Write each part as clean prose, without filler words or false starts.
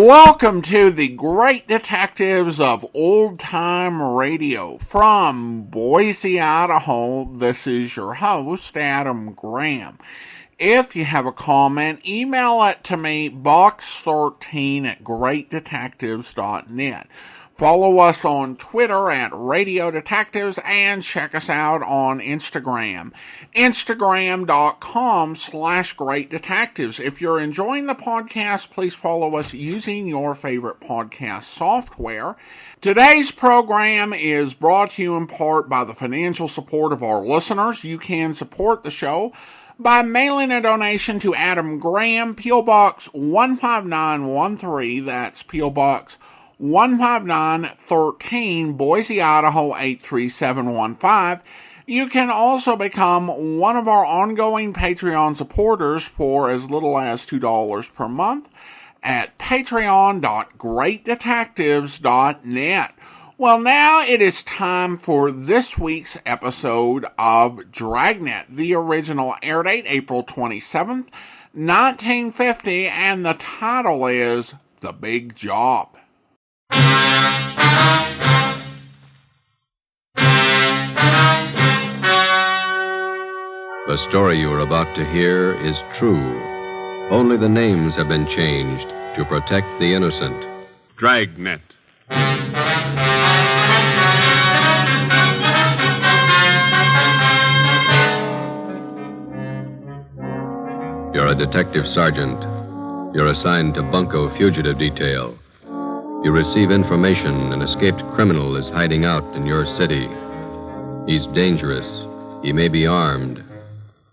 Welcome to the Great Detectives of Old Time Radio. From Boise, Idaho, this is your host, Adam Graham. If you have a comment, email it to me, box13@greatdetectives.net. Follow us on Twitter at Radio Detectives and check us out on Instagram. Instagram.com/Great Detectives. If you're enjoying the podcast, please follow us using your favorite podcast software. Today's program is brought to you in part by the financial support of our listeners. You can support the show by mailing a donation to Adam Graham, P.O. Box 15913. That's P.O. Box 15913, Boise, Idaho 83715. You can also become one of our ongoing Patreon supporters for as little as $2 per month at patreon.greatdetectives.net. Well, now it is time for this week's episode of Dragnet. The original air date, April 27th, 1950, and the title is The Big Job. The story you are about to hear is true. Only the names have been changed to protect the innocent. Dragnet. You're a detective sergeant. You're assigned to Bunko Fugitive Detail. You receive information an escaped criminal is hiding out in your city. He's dangerous. He may be armed.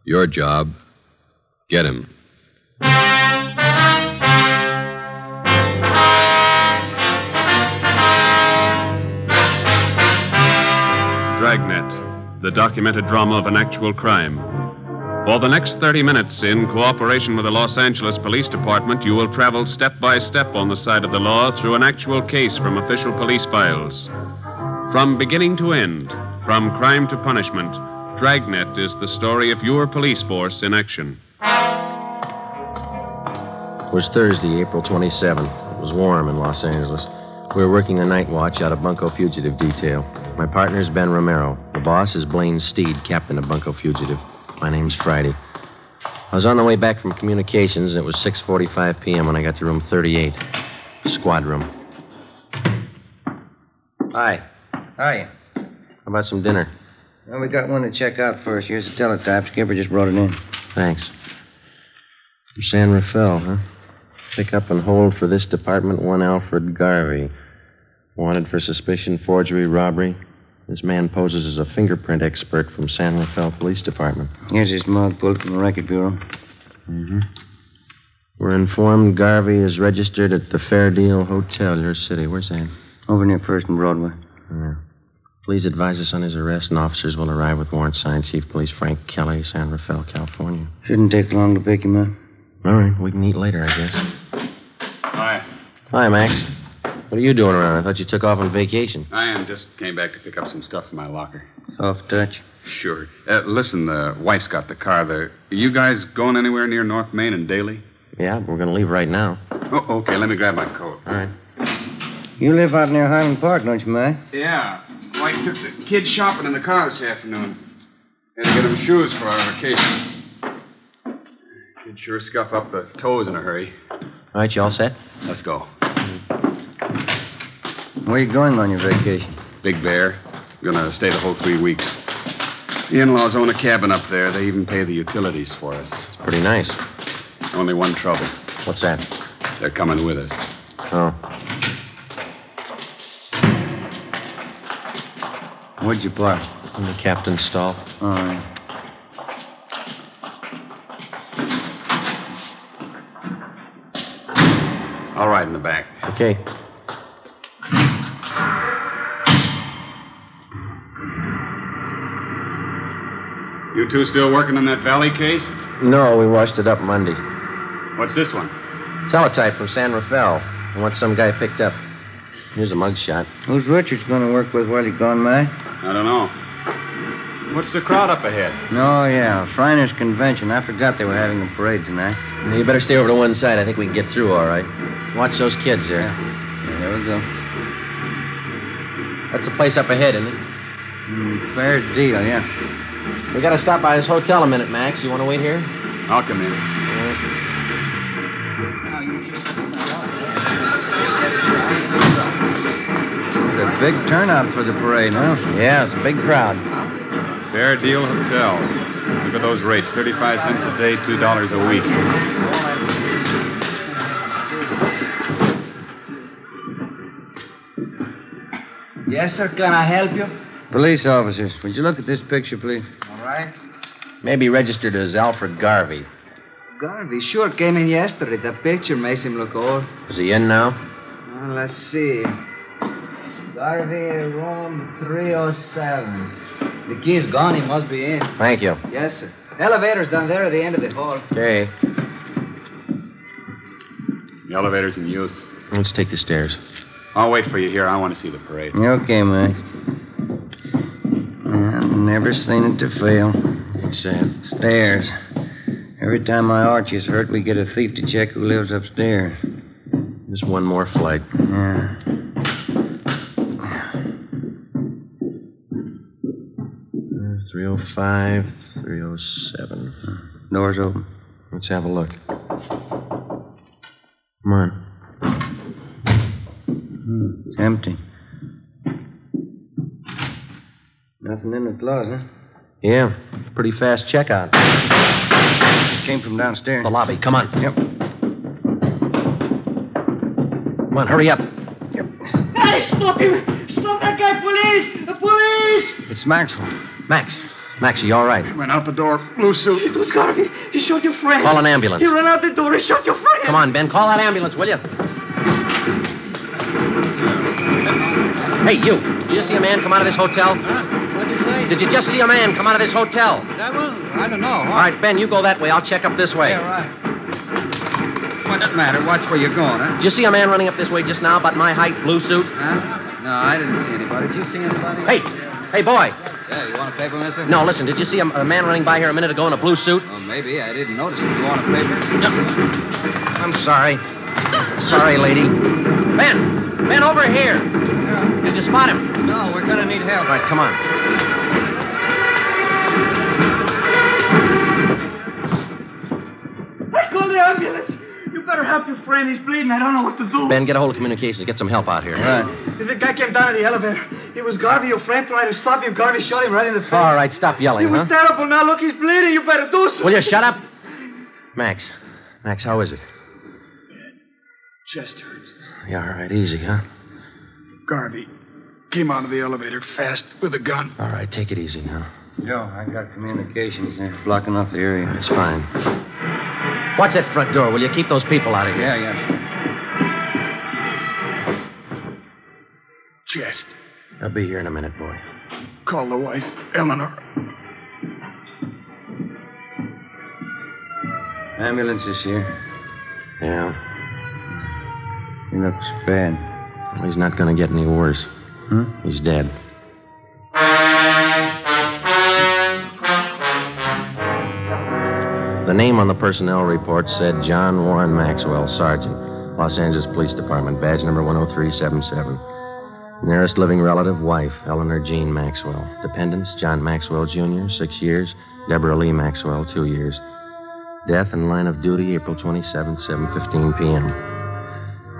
Your job, get him. Dragnet, the documented drama of an actual crime. For the next 30 minutes, in cooperation with the Los Angeles Police Department, you will travel step by step on the side of the law through an actual case from official police files. From beginning to end, from crime to punishment, Dragnet is the story of your police force in action. It was Thursday, April 27th. It was warm in Los Angeles. We were working a night watch out of Bunko Fugitive Detail. My partner is Ben Romero. The boss is Blaine Steed, captain of Bunko Fugitive. My name's Friday. I was on the way back from communications, and it was 6:45 p.m. when I got to room 38, squad room. Hi. How are you? How about some dinner? Well, we got one to check out first. Here's the teletype. Skipper just brought it in. Thanks. From San Rafael, huh? Pick up and hold for this department one Alfred Garvey. Wanted for suspicion, forgery, robbery. This man poses as a fingerprint expert from San Rafael Police Department. Here's his mug pulled from the Record Bureau. Mm-hmm. We're informed Garvey is registered at the Fair Deal Hotel, your city. Where's that? Over near First and Broadway. Yeah. Please advise us on his arrest, and officers will arrive with warrant signed Chief Police Frank Kelly, San Rafael, California. Shouldn't take long to pick him up. All right, we can eat later, I guess. Hi. Hi, Max. What are you doing around? I thought you took off on vacation. I am. Just came back to pick up some stuff in my locker. Soft touch. Sure. Listen, the wife's got the car there. You guys going anywhere near North Main and Daly? Yeah, we're going to leave right now. Oh, okay. Let me grab my coat. All right. You live out near Highland Park, don't you, Max? Yeah. Well, I took the kids shopping in the car this afternoon. Had to get them shoes for our vacation. You'd sure scuff up the toes in a hurry. All right, you all set? Let's go. Where you going on your vacation? Big Bear. Gonna stay the whole 3 weeks. The in-laws own a cabin up there. They even pay the utilities for us. It's pretty nice. Only one trouble. What's that? They're coming with us. Oh. Where'd you park? In the captain's stall. All right. All right, in the back. Okay. You two still working on that Valley case? No, we washed it up Monday. What's this one? Teletype from San Rafael. I want some guy picked up. Here's a mugshot. Who's Richards going to work with while he's gone, Mac? I don't know. What's the crowd up ahead? Oh, yeah. Shriners Convention. I forgot they were having a parade tonight. You better stay over to one side. I think we can get through all right. Watch those kids there. Yeah, there we go. That's the place up ahead, isn't it? Fair deal, yeah. We got to stop by this hotel a minute, Max. You want to wait here? I'll come in. It's a big turnout for the parade, huh? Yeah, it's a big crowd. Fair Deal Hotel. Look at those rates. 35 cents a day, $2 a week. Yes, sir. Can I help you? Police officers, would you look at this picture, please? All right. Maybe registered as Alfred Garvey. Garvey sure came in yesterday. The picture makes him look old. Is he in now? Well, let's see. Garvey, room 307. The key's gone. He must be in. Thank you. Yes, sir. Elevator's down there at the end of the hall. Okay. The elevator's in use. Let's take the stairs. I'll wait for you here. I want to see the parade. Okay, Mike. I've never seen it to fail. It's sad. Stairs. Every time my arch is hurt, we get a thief to check who lives upstairs. Just one more flight. Yeah. 305, 307. Door's open. Let's have a look. Come on. It's empty. Nothing in the closet. Yeah, pretty fast checkout. Came from downstairs. The lobby. Come on. Yep. Come on, hurry up. Hey, stop him! Stop that guy, police! The police! It's Maxwell. Max, are you all right? Went out the door. Blue suit. It was Garvey. He shot your friend. Call an ambulance. He ran out the door. He shot your friend. Come on, Ben. Call that ambulance, will you? Hey, you. Did you just see a man come out of this hotel? What'd you say? Did you just see a man come out of this hotel? That one? I don't know. All right, Ben, you go that way. I'll check up this way. Yeah, right. What does matter? Watch where you're going, huh? Did you see a man running up this way just now, about my height, blue suit? Huh? No, I didn't see anybody. Did you see anybody? Hey, boy. Yeah, you want a paper, mister? No, listen, did you see a man running by here a minute ago in a blue suit? Well, maybe. I didn't notice it. You want a paper? I'm sorry. Sorry, lady. Ben, over here. Yeah. Did you spot him? No, we're gonna need help. All right, come on. I called the ambulance. You better help your friend. He's bleeding. I don't know what to do. Ben, get a hold of communications. Get some help out here. Right. The guy came down in the elevator. It was Garvey. Your friend tried to stop him. Garvey shot him right in the face. All right, stop yelling, It was terrible. Now, look, he's bleeding. You better do something. Will you shut up? Max, how is it? Chest hurts. Yeah, all right, easy, huh? Garvey came out of the elevator fast with a gun. All right, take it easy now. Joe, I got communications there blocking off the area. It's fine. Watch that front door. Will you keep those people out of here? Yeah. Chest. I'll be here in a minute, boy. Call the wife, Eleanor. Ambulance is here. Yeah. He looks bad. Well, he's not going to get any worse. He's dead. The name on the personnel report said John Warren Maxwell, Sergeant, Los Angeles Police Department, badge number 10377. Nearest living relative, wife, Eleanor Jean Maxwell. Dependents, John Maxwell, Jr., 6 years. Deborah Lee Maxwell, 2 years. Death in line of duty, April 27th, 7:15 p.m.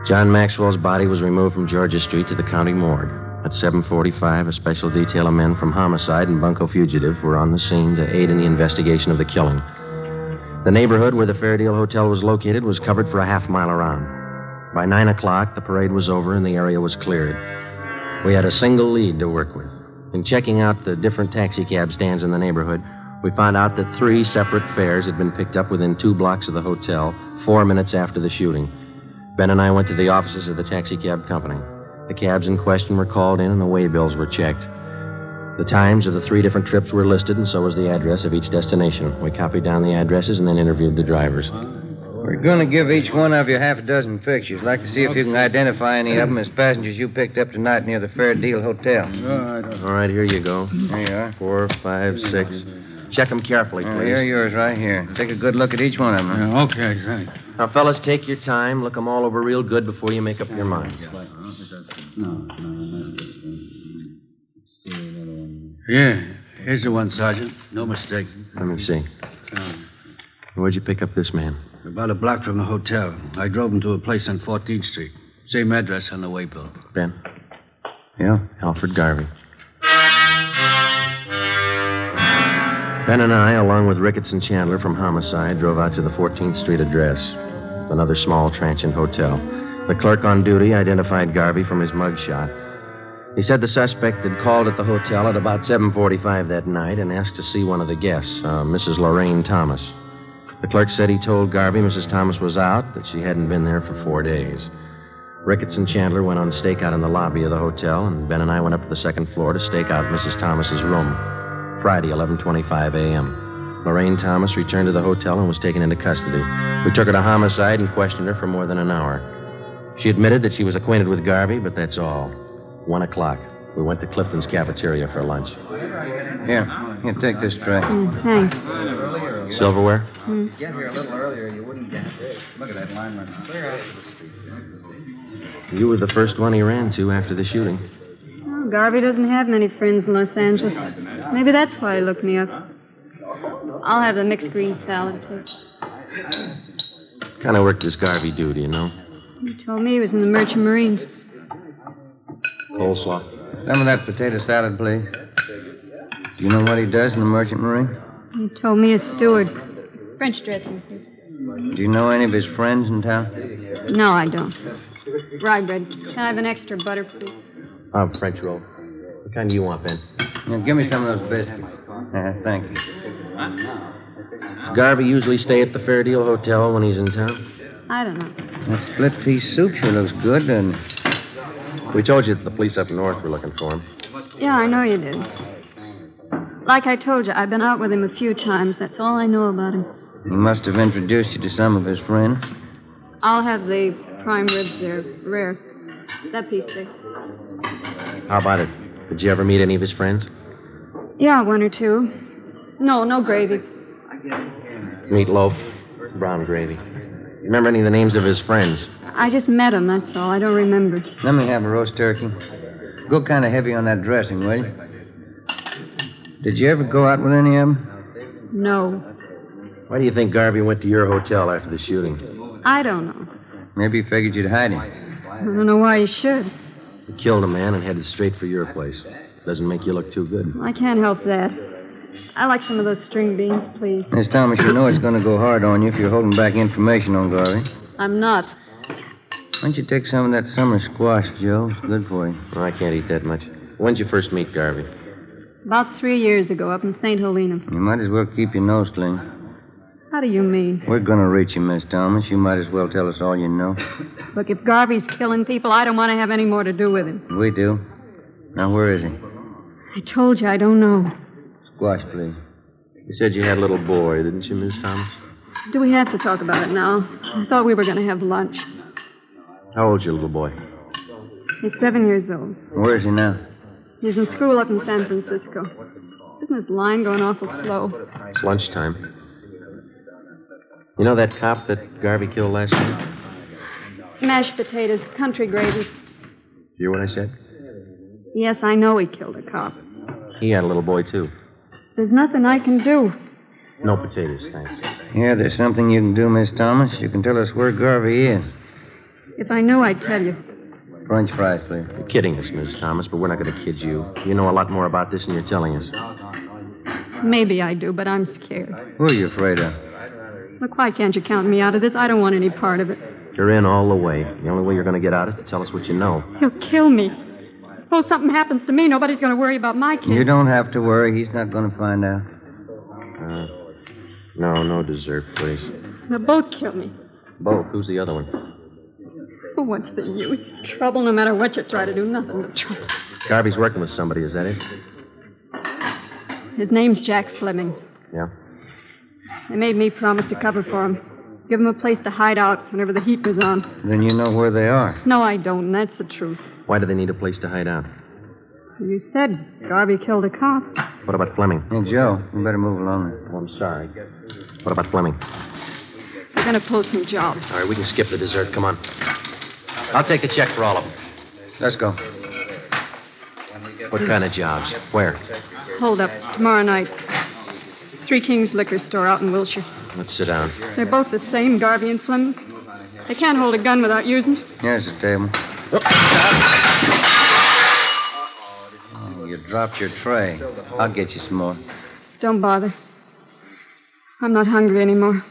John Maxwell's body was removed from Georgia Street to the county morgue. At 7:45, a special detail of men from Homicide and Bunco Fugitive were on the scene to aid in the investigation of the killing. The neighborhood where the Fairdale Hotel was located was covered for a half-mile around. By 9 o'clock, the parade was over and the area was cleared. We had a single lead to work with. In checking out the different taxicab stands in the neighborhood, we found out that 3 separate fares had been picked up within 2 blocks of the hotel 4 minutes after the shooting. Ben and I went to the offices of the taxicab company. The cabs in question were called in and the way bills were checked. The times of the 3 different trips were listed, and so was the address of each destination. We copied down the addresses and then interviewed the drivers. We're going to give each one of you half a dozen pictures. Like to see if you can identify any of them as passengers you picked up tonight near the Fair Deal Hotel. All right, here you go. There you are. 4, 5, 6. Check them carefully, please. Here are yours right here. Take a good look at each one of them. Huh? Okay, thanks. Now, fellas, take your time. Look them all over real good before you make up your minds. Yeah, here's the one, Sergeant. No mistake. Let me see. Where'd you pick up this man? About a block from the hotel. I drove him to a place on 14th Street. Same address on the waybill. Ben? Yeah? Alfred Garvey. Ben and I, along with Ricketts and Chandler from Homicide, drove out to the 14th Street address. Another small transient hotel. The clerk on duty identified Garvey from his mugshot. He said the suspect had called at the hotel at about 7:45 that night and asked to see one of the guests, Mrs. Lorraine Thomas. The clerk said he told Garvey Mrs. Thomas was out, that she hadn't been there for 4 days. Ricketts and Chandler went on stakeout in the lobby of the hotel, and Ben and I went up to the second floor to stake out Mrs. Thomas's room. Friday, 11:25 a.m. Lorraine Thomas returned to the hotel and was taken into custody. We took her to Homicide and questioned her for more than an hour. She admitted that she was acquainted with Garvey, but that's all. 1 o'clock. We went to Clifton's cafeteria for lunch. Here, take this tray. Thanks. Silverware? Get here a little earlier, you wouldn't get it. Look at that lineman. You were the first one he ran to after the shooting. Well, Garvey doesn't have many friends in Los Angeles. Maybe that's why he looked me up. I'll have the mixed green salad, please. Kind of worked this Garvey do, do you know? He told me he was in the Merchant Marines. Coleslaw. Some of that potato salad, please. Do you know what he does in the Merchant Marine? He told me a steward. French dressing, please. Do you know any of his friends in town? No, I don't. Rye bread. Can I have an extra butter, please? French roll. What kind do you want, Ben? Now, give me some of those biscuits. Thank you. Does Garvey usually stay at the Fair Deal Hotel when he's in town? I don't know. That split-piece soup sure looks good, doesn't it? We told you that the police up north were looking for him. Yeah, I know you did. Like I told you, I've been out with him a few times. That's all I know about him. He must have introduced you to some of his friends. I'll have the prime ribs there. Rare. That piece there. How about it? Did you ever meet any of his friends? Yeah, one or two. No gravy. Meatloaf, brown gravy. Remember any of the names of his friends? I just met him, that's all. I don't remember. Let me have a roast turkey. Go kind of heavy on that dressing, will you? Did you ever go out with any of them? No. Why do you think Garvey went to your hotel after the shooting? I don't know. Maybe he figured you'd hide him. I don't know why he should. He killed a man and headed straight for your place. Doesn't make you look too good. I can't help that. I like some of those string beans, please. Miss Thomas, you know it's going to go hard on you if you're holding back information on Garvey. I'm not. Why don't you take some of that summer squash, Joe? It's good for you. Oh, I can't eat that much. When'd you first meet Garvey? About 3 years ago, up in St. Helena. You might as well keep your nose clean. How do you mean? We're going to reach you, Miss Thomas. You might as well tell us all you know. Look, if Garvey's killing people, I don't want to have any more to do with him. We do. Now, where is he? I told you, I don't know. Squash, please. You said you had a little boy, didn't you, Miss Thomas? Do we have to talk about it now? I thought we were going to have lunch. How old's your little boy? He's 7 years old. Where is he now? He's in school up in San Francisco. Isn't his line going awful slow? It's lunchtime. You know that cop that Garvey killed last night? Mashed potatoes, country gravy. You hear what I said? Yes, I know he killed a cop. He had a little boy, too. There's nothing I can do. No potatoes, thanks. Yeah, there's something you can do, Miss Thomas. You can tell us where Garvey is. If I knew, I'd tell you. French fries, please. You're kidding us, Miss Thomas, but we're not going to kid you. You know a lot more about this than you're telling us. Maybe I do, but I'm scared. Who are you afraid of? Look, why can't you count me out of this? I don't want any part of it. You're in all the way. The only way you're going to get out is to tell us what you know. He'll kill me. Suppose something happens to me, nobody's going to worry about my kid. You don't have to worry. He's not going to find out. No dessert, please. They'll both kill me. Both? Who's the other one? Oh, what's the use? Trouble, no matter what you try to do, nothing but trouble. Garvey's working with somebody, is that it? His name's Jack Fleming. Yeah? They made me promise to cover for him. Give them a place to hide out whenever the heat was on. Then you know where they are. No, I don't, and that's the truth. Why do they need a place to hide out? You said Garvey killed a cop. What about Fleming? Hey, Joe, you better move along. Oh, I'm sorry. What about Fleming? We're going to pull some jobs. All right, we can skip the dessert. Come on. I'll take the check for all of them. Let's go. What kind of jobs? Where? Hold up. Tomorrow night. Three Kings liquor store out in Wilshire. Let's sit down. They're both the same, Garvey and Fleming. They can't hold a gun without using it. Here's the table. Oh, you dropped your tray. I'll get you some more. Don't bother. I'm not hungry anymore.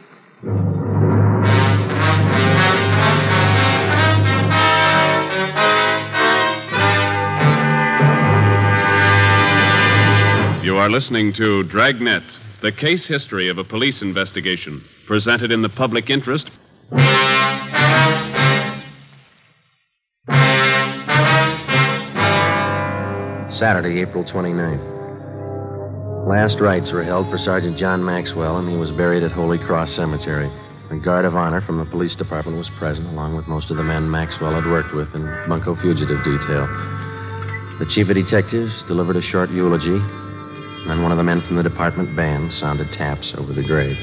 You are listening to Dragnet, the case history of a police investigation, presented in the public interest. Saturday, April 29th. Last rites were held for Sergeant John Maxwell, and he was buried at Holy Cross Cemetery. A guard of honor from the police department was present, along with most of the men Maxwell had worked with in Bunko Fugitive detail. The chief of detectives delivered a short eulogy, and one of the men from the department band sounded taps over the grave.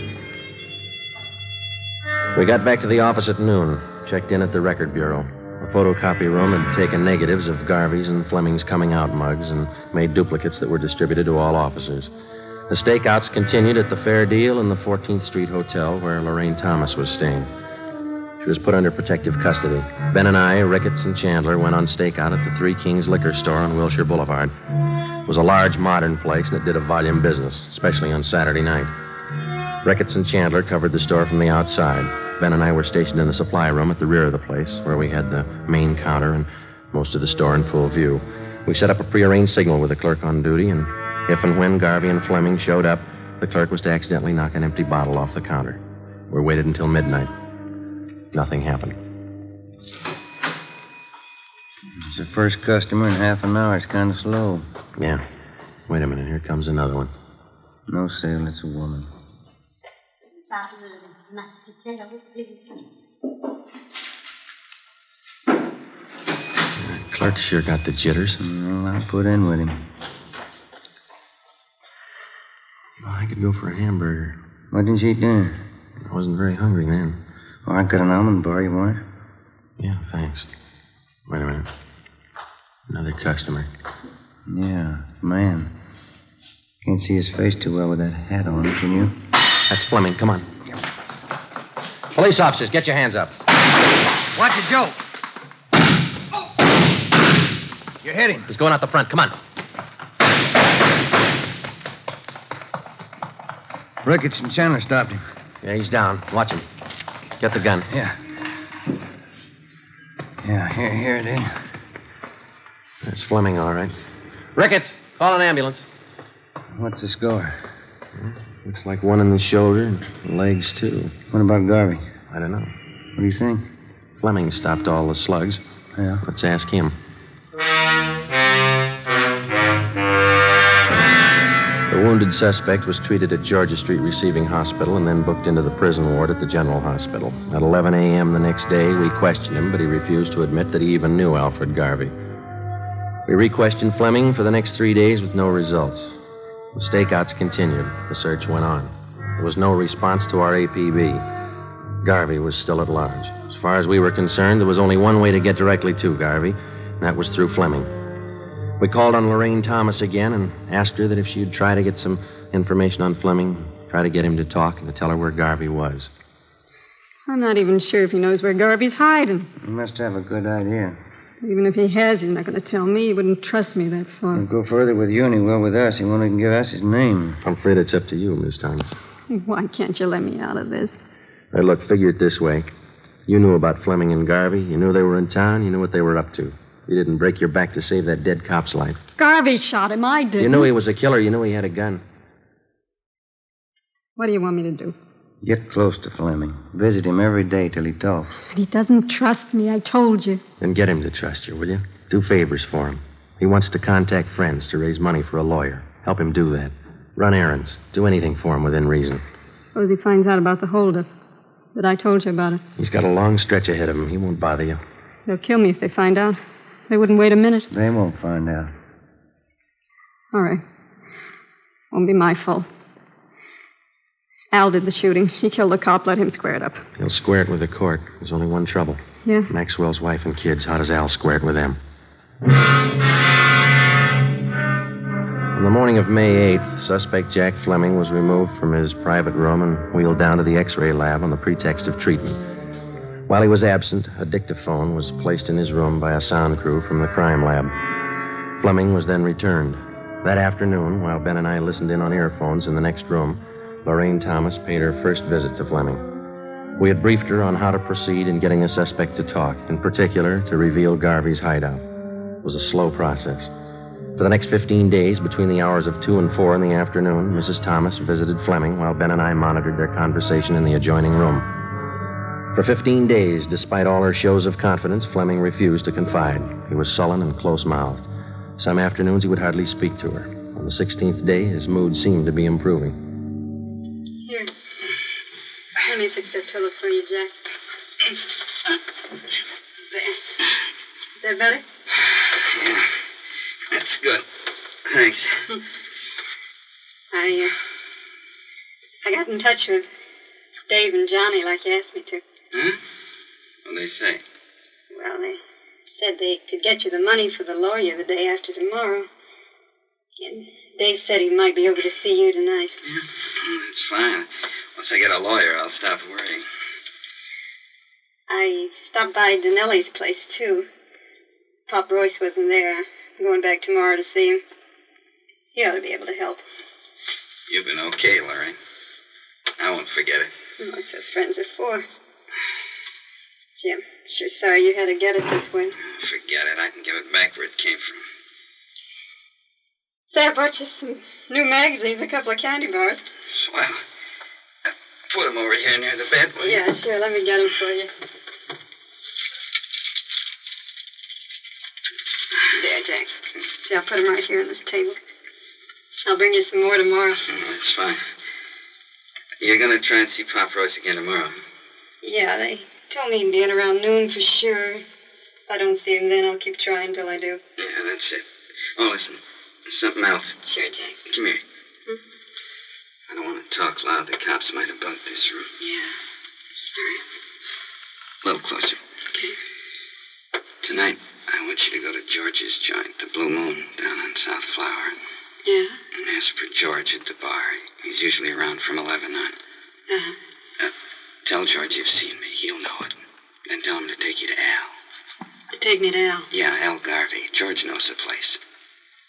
We got back to the office at noon, checked in at the record bureau. The photocopy room had taken negatives of Garvey's and Fleming's coming out mugs and made duplicates that were distributed to all officers. The stakeouts continued at the Fair Deal in the 14th Street Hotel where Lorraine Thomas was staying. She was put under protective custody. Ben and I, Ricketts and Chandler, went on stakeout at the Three Kings liquor store on Wilshire Boulevard. It was a large, modern place, and it did a volume business, especially on Saturday night. Ricketts and Chandler covered the store from the outside. Ben and I were stationed in the supply room at the rear of the place, where we had the main counter and most of the store in full view. We set up a prearranged signal with the clerk on duty, and if and when Garvey and Fleming showed up, the clerk was to accidentally knock an empty bottle off the counter. We waited until midnight. Nothing happened. It's the first customer in half an hour. It's kind of slow. Yeah. Wait a minute. Here comes another one. No sale. It's a woman. Clerk sure got the jitters. Well, I'll put in with him. Well, I could go for a hamburger. Why didn't you eat dinner? I wasn't very hungry then. Oh, I got an almond bar. You want it? Yeah, thanks. Wait a minute. Another customer. Yeah, man. Can't see his face too well with that hat on, can you? That's Fleming. Come on. Police officers, get your hands up. Watch it, Joe. You're hitting. He's going out the front. Come on. Ricketts and Chandler stopped him. Yeah, he's down. Watch him. Get the gun. Yeah. Yeah, here it is. That's Fleming, all right. Ricketts, call an ambulance. What's the score? Looks like one in the shoulder and legs, too. What about Garvey? I don't know. What do you think? Fleming stopped all the slugs. Yeah. Let's ask him. The wounded suspect was treated at Georgia Street Receiving Hospital and then booked into the prison ward at the General Hospital. At 11 a.m. the next day, we questioned him, but he refused to admit that he even knew Alfred Garvey. We re-questioned Fleming for the next 3 days with no results. The stakeouts continued. The search went on. There was no response to our APB. Garvey was still at large. As far as we were concerned, there was only one way to get directly to Garvey, and that was through Fleming. We called on Lorraine Thomas again and asked her that if she'd try to get some information on Fleming, try to get him to talk and to tell her where Garvey was. I'm not even sure if he knows where Garvey's hiding. He must have a good idea. Even if he has, he's not going to tell me. He wouldn't trust me that far. He'll go further with you than he will with us. He won't even give us his name. I'm afraid it's up to you, Miss Thomas. Why can't you let me out of this? Hey, look, figure it this way. You knew about Fleming and Garvey. You knew they were in town. You knew what they were up to. You didn't break your back to save that dead cop's life. Garvey shot him. I didn't. You knew he was a killer. You knew he had a gun. What do you want me to do? Get close to Fleming. Visit him every day till he talks. But he doesn't trust me, I told you. Then get him to trust you, will you? Do favors for him. He wants to contact friends to raise money for a lawyer. Help him do that. Run errands. Do anything for him within reason. Suppose he finds out about the holdup. that I told you about it. He's got a long stretch ahead of him. He won't bother you. They'll kill me if they find out. They wouldn't wait a minute. They won't find out. All right. Won't be my fault. Al did the shooting. He killed the cop. Let him square it up. He'll square it with the court. There's only one trouble. Yeah? Maxwell's wife and kids. How does Al square it with them? On the morning of May 8th, suspect Jack Fleming was removed from his private room and wheeled down to the X-ray lab on the pretext of treatment. While he was absent, a dictaphone was placed in his room by a sound crew from the crime lab. Fleming was then returned. That afternoon, while Ben and I listened in on earphones in the next room, Lorraine Thomas paid her first visit to Fleming. We had briefed her on how to proceed in getting a suspect to talk, in particular, to reveal Garvey's hideout. It was a slow process. For the next 15 days, between the hours of 2 and 4 in the afternoon, Mrs. Thomas visited Fleming while Ben and I monitored their conversation in the adjoining room. For 15 days, despite all her shows of confidence, Fleming refused to confide. He was sullen and close-mouthed. Some afternoons he would hardly speak to her. On the 16th day, his mood seemed to be improving. Here. Let me fix that pillow for you, Jack. There. Is that better? Yeah. That's good. Thanks. I got in touch with Dave and Johnny like you asked me to. Huh? What'd they say? Well, they said they could get you the money for the lawyer the day after tomorrow. And Dave said he might be over to see you tonight. Yeah, that's fine. Once I get a lawyer, I'll stop worrying. I stopped by Danelli's place, too. Pop Royce wasn't there. I'm going back tomorrow to see him. He ought to be able to help. You've been okay, Larry. I won't forget it. Oh, that's what friends are for. Jim, sure sorry you had to get it this way. Forget it. I can give it back where it came from. Say, I brought you some new magazines, a couple of candy bars. Swell. Put them over here near the bed, will you? Yeah, sure. Let me get them for you. There, Jack. See, I'll put them right here on this table. I'll bring you some more tomorrow. Oh, that's fine. You're going to try and see Pop Royce again tomorrow? Yeah, they told me he'd be in around noon for sure. If I don't see him then, I'll keep trying till I do. Yeah, that's it. Oh, listen. There's something else. Sure, Jack. Come here. I don't want to talk loud. The cops might have bugged this room. Yeah. Sorry. A little closer. Okay. Tonight, I want you to go to George's joint, the Blue Moon, down on South Flower. Yeah? And ask for George at the bar. He's usually around from 11 on. Uh-huh. Tell George you've seen me. He'll know it. Then tell him to take you to Al. Take me to Al? Yeah, Al Garvey. George knows the place.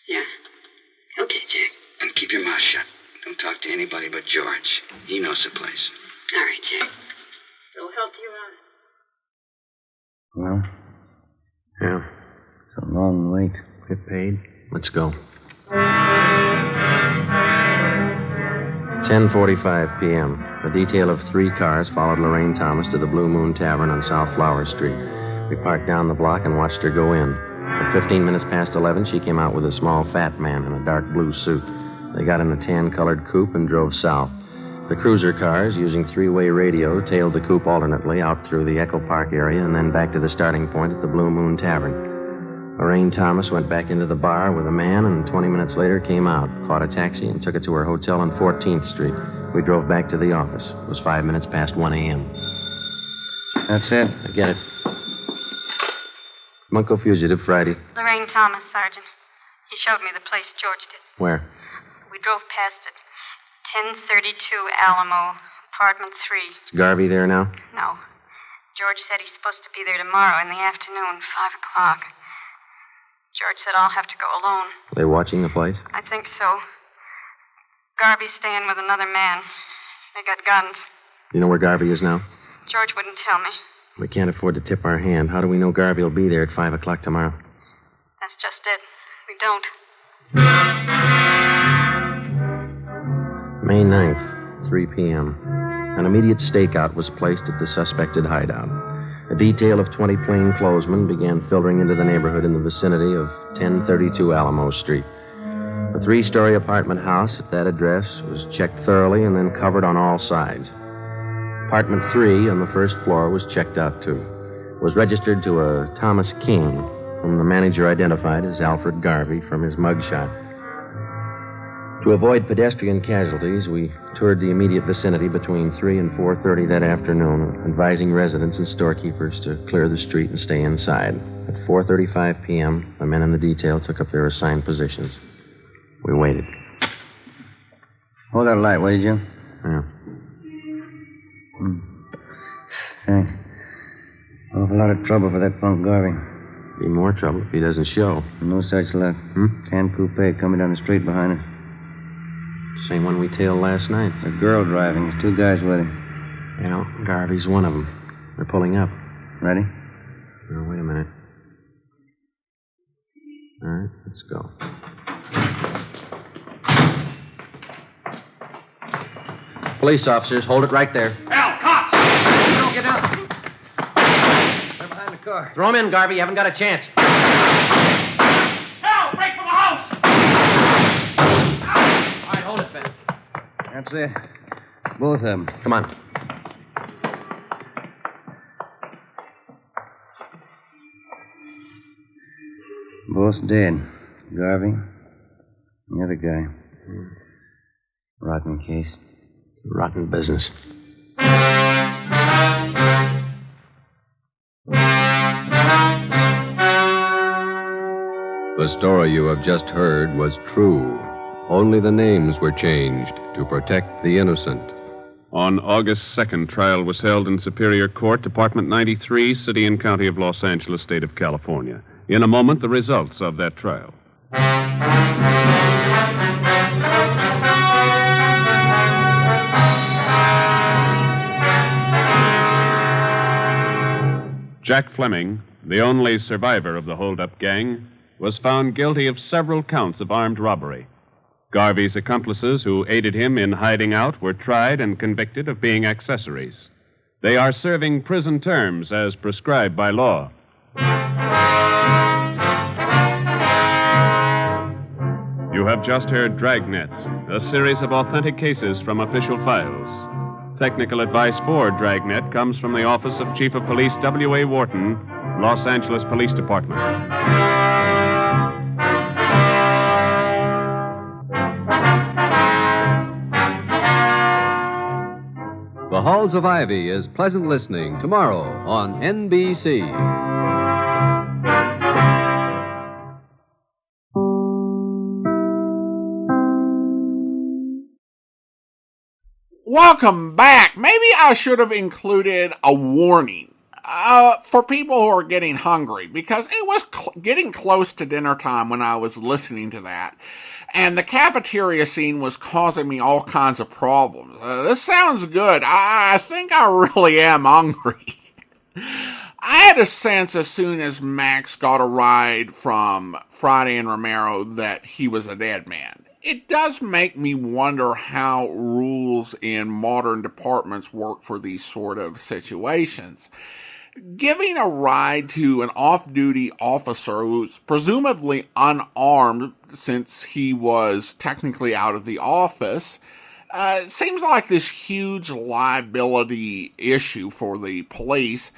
Yeah. Okay, Jack. And keep your mouth shut. Don't talk to anybody but George. He knows the place. All right, Jack. It'll help you out. Well? Yeah. It's a long wait. Get paid. Let's go. 10:45 p.m. A detail of 3 cars followed Lorraine Thomas to the Blue Moon Tavern on South Flower Street. We parked down the block and watched her go in. At 15 minutes past 11, she came out with a small fat man in a dark blue suit. They got in a tan-colored coupe and drove south. The cruiser cars, using 3-way radio, tailed the coupe alternately out through the Echo Park area and then back to the starting point at the Blue Moon Tavern. Lorraine Thomas went back into the bar with a man and 20 minutes later came out, caught a taxi, and took it to her hotel on 14th Street. We drove back to the office. It was 5 minutes past 1 a.m. That's it? I get it. Bunko Fugitive, Friday. Lorraine Thomas, Sergeant. He showed me the place George did. Where? We drove past it. 1032 Alamo, apartment 3. Is Garvey there now? No. George said he's supposed to be there tomorrow in the afternoon, 5 o'clock. George said I'll have to go alone. Are they watching the place? I think so. Garvey's staying with another man. They got guns. You know where Garvey is now? George wouldn't tell me. We can't afford to tip our hand. How do we know Garvey will be there at 5 o'clock tomorrow? That's just it. We don't. May 9th, 3 p.m. An immediate stakeout was placed at the suspected hideout. A detail of 20 plainclothesmen began filtering into the neighborhood in the vicinity of 1032 Alamo Street. The 3-story apartment house at that address was checked thoroughly and then covered on all sides. Apartment 3 on the first floor was checked out, too. It was registered to a Thomas King, whom the manager identified as Alfred Garvey from his mugshot. To avoid pedestrian casualties, we toured the immediate vicinity between 3 and 4:30 that afternoon, advising residents and storekeepers to clear the street and stay inside. At 4:35 p.m., the men in the detail took up their assigned positions. We waited. Hold that light, will you, Jim? Yeah. Thanks. Awful lot of trouble for that punk Garvey. Be more trouble if he doesn't show. No such luck. Tan coupe coming down the street behind us. Same one we tailed last night. A girl driving. There's 2 guys with her. Yeah, Garvey's one of them. They're pulling up. Ready? Oh, wait a minute. All right, let's go. Police officers, hold it right there. Hell, cops! Don't get down. They're behind the car. Throw him in, Garvey. You haven't got a chance. Hell, break for the house! All right, hold it, Ben. That's it. Both of them. Come on. Both dead. Garvey. The other guy. Rotten case. Rotten business. The story you have just heard was true. Only the names were changed to protect the innocent. On August 2nd, trial was held in Superior Court, Department 93, City and County of Los Angeles, State of California. In a moment, the results of that trial. Jack Fleming, the only survivor of the hold-up gang, was found guilty of several counts of armed robbery. Garvey's accomplices who aided him in hiding out were tried and convicted of being accessories. They are serving prison terms as prescribed by law. You have just heard Dragnet, a series of authentic cases from official files. Technical advice for Dragnet comes from the Office of Chief of Police W.A. Wharton, Los Angeles Police Department. The Halls of Ivy is pleasant listening tomorrow on NBC. Welcome back. Maybe I should have included a warning for people who are getting hungry, because it was getting close to dinner time when I was listening to that. And the cafeteria scene was causing me all kinds of problems. This sounds good. I think I really am hungry. I had a sense as soon as Max got a ride from Friday and Romero that he was a dead man. It does make me wonder how rules in modern departments work for these sort of situations. Giving a ride to an off-duty officer who's presumably unarmed since he was technically out of the office seems like this huge liability issue for the police,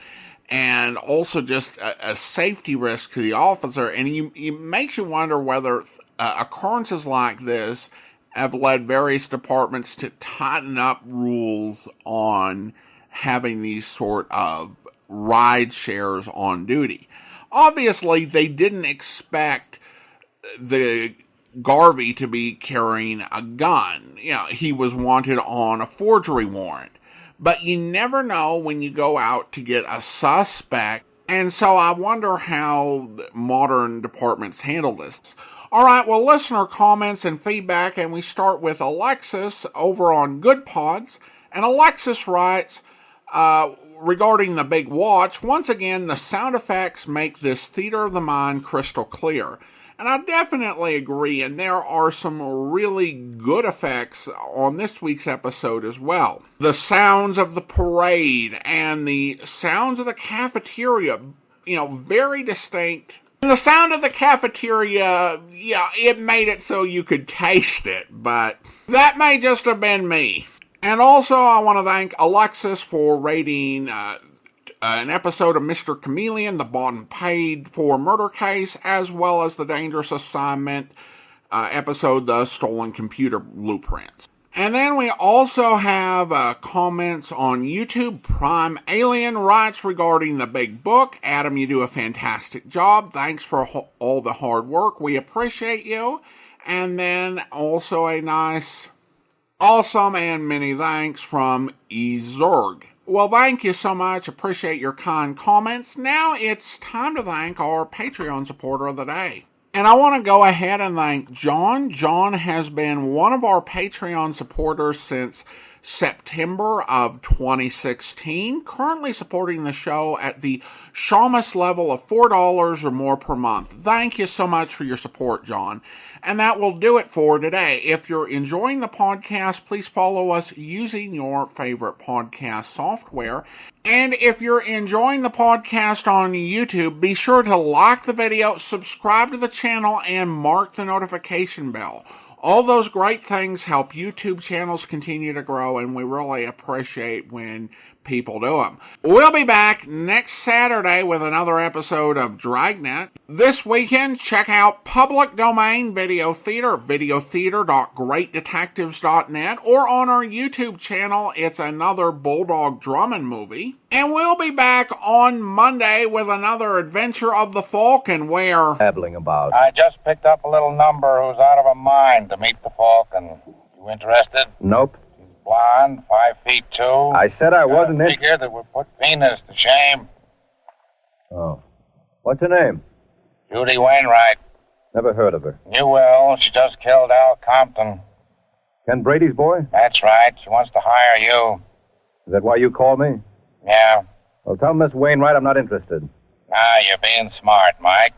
and also just a safety risk to the officer. And it makes you wonder whether occurrences like this have led various departments to tighten up rules on having these sort of ride shares on duty. Obviously, they didn't expect the Garvey to be carrying a gun. You know, he was wanted on a forgery warrant. But you never know when you go out to get a suspect. And so I wonder how modern departments handle this. All right, well, listener comments and feedback, and we start with Alexis over on Good Pods. And Alexis writes, regarding the big watch, once again, the sound effects make this theater of the mind crystal clear. And I definitely agree, and there are some really good effects on this week's episode as well. The sounds of the parade and the sounds of the cafeteria, very distinct. And the sound of the cafeteria, it made it so you could taste it, but that may just have been me. And also, I want to thank Alexis for rating an episode of Mr. Chameleon, the Barton paid for murder case, as well as the Dangerous Assignment episode, The Stolen Computer Blueprints. And then we also have comments on YouTube. Prime Alien writes regarding the big book. Adam, you do a fantastic job. Thanks for all the hard work. We appreciate you. And then also a nice, awesome, and many thanks from Ezurg. Well, thank you so much. Appreciate your kind comments. Now it's time to thank our Patreon supporter of the day. And I want to go ahead and thank John. John has been one of our Patreon supporters since September of 2016, currently supporting the show at the Shamus level of $4 or more per month. Thank you so much for your support, John. And that will do it for today. If you're enjoying the podcast, please follow us using your favorite podcast software. And if you're enjoying the podcast on YouTube, be sure to like the video, subscribe to the channel, and mark the notification bell. All those great things help YouTube channels continue to grow, and we really appreciate when people do them. We'll be back next Saturday with another episode of Dragnet. This weekend, check out Public Domain Video Theater, videotheater.greatdetectives.net, or on our YouTube channel, it's another Bulldog Drummond movie. And we'll be back on Monday with another adventure of the Falcon, where... Babbling about. I just picked up a little number who's out of her mind to meet the Falcon. You interested? Nope. Blonde, 5'2". I said I wasn't in. Figure that would put Venus to shame. Oh. What's her name? Judy Wainwright. Never heard of her. You will. She just killed Al Compton. Ken Brady's boy? That's right. She wants to hire you. Is that why you called me? Yeah. Well, tell Miss Wainwright I'm not interested. You're being smart, Mike.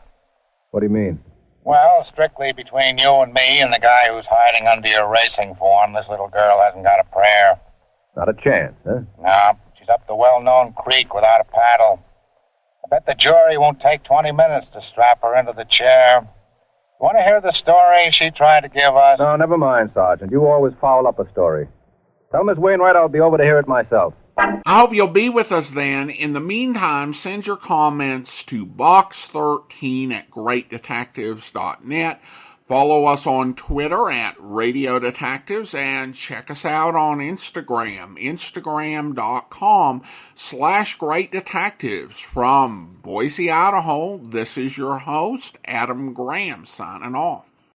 What do you mean? Well, strictly between you and me and the guy who's hiding under your racing form, this little girl hasn't got a prayer. Not a chance, huh? No. She's up the well-known creek without a paddle. I bet the jury won't take 20 minutes to strap her into the chair. You want to hear the story she tried to give us? No, never mind, Sergeant. You always foul up a story. Tell Miss Wainwright I'll be over to hear it myself. I hope you'll be with us then. In the meantime, send your comments to box13@greatdetectives.net. Follow us on Twitter at Radio Detectives, and check us out on Instagram, instagram.com/greatdetectives. From Boise, Idaho, this is your host, Adam Graham, signing off.